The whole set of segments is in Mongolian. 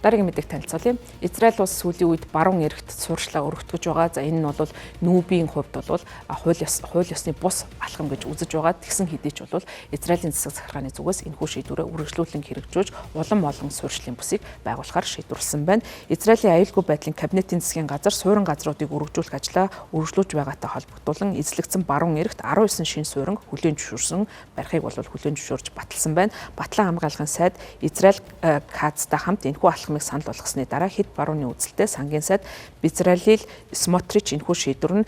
Дараагийн мэдээг танилцуулъя. Израиль улс сүүлийн үед баруун эрэгт суурьшлаа өргөтгөж байгаа. За энэ нь бол нүүбийн хувьд бол хууль ёсны бус алхам гэж үзэж байгаа. Тэгсэн хэдий ч бол Израилийн засаг захиргааны зүгээс энэхүү шийдвэрээ үргэлжлүүлэн хэрэгжүүлж улам олон суурьшлын бүсийг байгуулахаар шийдвэрлсэн байна. Израилийн аюулгүй байдлын кабинетийн засгийн газар суурин газруудыг өргөжүүлэх ажлаа үргэлжлүүлж байгаатай холбогдуулан эзлэгдсэн баруун эрэгт 19 шинэ суурин хүлээн зөвшөөрсөн барихыг бол хүлээн зөвшөөрж баталсан байна. Батлан хамгаалахын сайд Израиль Кацтай хамт энэхүү алхмыг санал болгосны дараа хэд барууны үзэлтэй сангийн сайд Безалель Смотрич энэхүү шийдвэр нь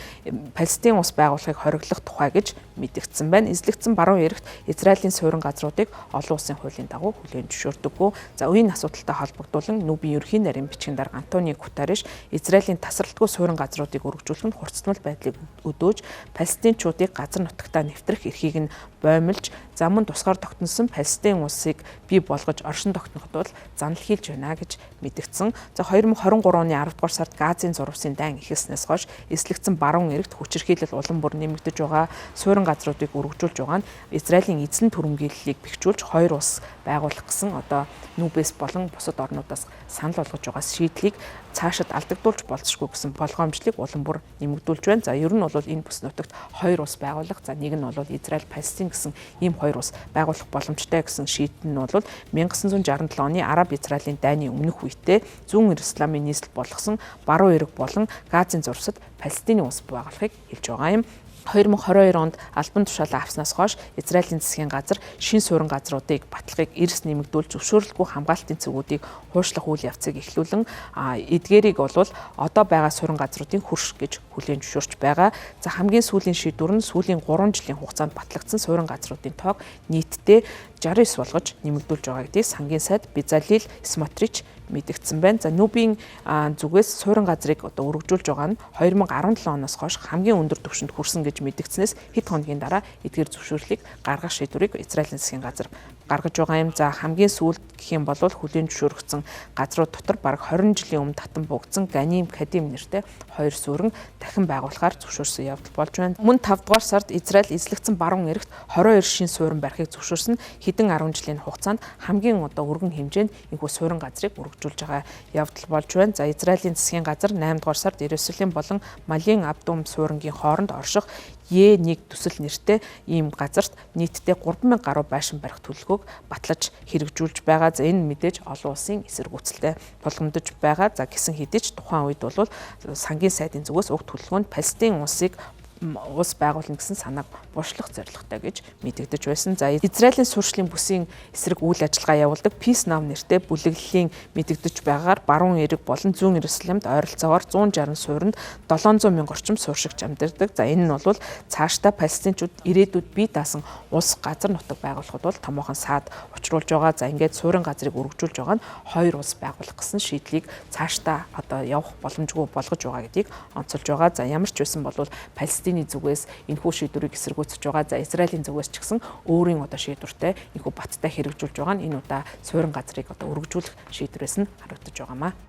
Палестин улс байгуулахыг хориглох тухай гэж мэдэгдсэн байна. Эзлэгдсэн баруун эрэгт Израилийн суурин газруудыг олон улсын хуулийн дагуу хүлээн зөвшөөрдөггүй. За үеийн асуудалтай холбогдуулан нүүбийн ерөнхий нарийн бичгийн дарга Антони Гутареш Израилийн тасралтгүй суурин газруудыг өргөжүүлэх нь хурцтмал байдлыг өдөөж палестинчуудыг газар нутагтаа нэвтрэх эрхийг нь боомлж мөн тусгаар тогтносон Палестин улсыг бий болгож оршин тогтноход бол занал хийлж байна гэж мэдэгдсэн. За 2023 оны 10 дугаар сард Газын зурвасын дайн эхэлснээс хойш эзлэгдсэн баруун эрэгт хүчирхийлэл улам бүр нэмэгдэж байгаа. Суурин газруудыг өргөжүүлж байгаа нь Израилийн эзэн түрэмгийллийг бэхжүүлж хоёр улс байгуулах гэсэн нүүбээс болон бусад орнуудаас санал болгож байгаа шийдлийг цаашид алдагдуулж болзошгүй гэсэн болгоомжлыг улам бүр нэмэгдүүлж байна. За ер нь бол энэ бүс нутагт хоёр улс байгуулах, за нэг нь бол Израиль Палестин гэсэн ийм хоёр улс байгуулах боломжтой гэсэн шийдэл нь бол 1967 оны Араб Израилийн дайны өмнөх үедээ зүүн исламын нийслэл болгосон баруун эрэг болон Газын зурвасад Палестины улс байгуулахыг хэлж байгаа юм. 2022 онд албан тушаалаа авснаас хойш Израилийн засгийн газар шин суурин газруудыг батлахыг эрс нэмэгдүүлж зөвшөөрлгүй хамгаалтын цэгүүдийг хууршлах үйл явцыг эхлүүлэн эдгээрийг бол одоо байгаа суурин газруудын хөрш гэж хүлээн зөвшөөрч байгаа. За хамгийн сүүлийн шийдвэр нь сүүлийн 3 жилийн хугацаанд батлагдсан суурин газруудын тоог нийтдээ 69 болгож нэмэгдүүлж байгаа гэдгийг сангийн сайд Безалель Смотрич мэдэгдсэн байна. За нүүбийн зүгээс суурин газрыг өргөжүүлж байгаа нь 2017 оноос хойш хамгийн өндөр түвшинд хүрсэн гэж мэдэгдснээс хэд хоногийн дараа эдгээр зөвшөөрлийг гаргах шийдвэрийг Израилийн засгийн газар гаргаж байгаа юм. За хамгийн сүүлд гэх юм бол хүлээн зөвшөөрөгдсөн газрууд дотор бараг 20 жилийн өмнө татан буугдсан Ганим Кадим нэртэй хоёр суурин дахин байгуулахаар зөвшөөрсөн явдал болж байна. Мөн 5 дугаар сард Израиль эзлэгдсэн баруун эрэгт 22 шин суурин барихыг зөвшөөрсөн хэдэн 10 жилийн хугацаанд хамгийн өргөн хэмжээнд энэхүү суурин газрыг өргөжүүлж байгаа явдал болж байна. За Израилийн засгийн газар 8 дугаар сард Иерусалим болон Малин Абдум суурингийн хооронд орших Е1 төсөл нэртэй ийм газарт нийтдээ 3000 гаруй байшин барих төлөвлөгөөг батлаж хэрэгжүүлж байгаа. За энэ мэдээж олон улсын эсэргүүцэлтэй тулгамдж байгаа. За гэсэн хэдий ч тухайн үед бол сангийн сайдын зүгээс уг төлөвлөгөөнд Палестин улсыг улс байгуулна гэсэн санааг буушлах зорилготой гэж мэдэгдэж байсан. За Израилийн суурьшлын бүсийн эсрэг үйл ажиллагаа явуулдаг Peace Now нэртэй бүлэглэлийн мэдэгдэж байгаагаар баруун эрэг болон зүүн Иерусалимд ойролцоогоор 160 суурьнд 700 мянга орчим суурьшигч амьдардаг. За энэ нь бол цаашдаа палестинчууд ирээдүйд бие даасан улс газар нутаг байгуулахад бол томоохон саад учруулж байгаа. За ингээд суурин газрыг өргөжүүлж байгаа нь хоёр улс байгуулах гэсэн шийдлийг цаашдаа явах боломжгүй болгож байгаа гэдгийг онцолж байгаа. За ямар ч байсан бол Палестины зүгээс энэхүү шийдвэрийг эсэргүүцэж байгаа. За Израилийн зүгээс ч гэсэн өөрийн шийдвэртэй энэхүү баттай хэрэгжүүлж байгаа нь энэ удаа суурин газрыг өргөжүүлэх шийдвэрээс нь харагдаж байгаамаа.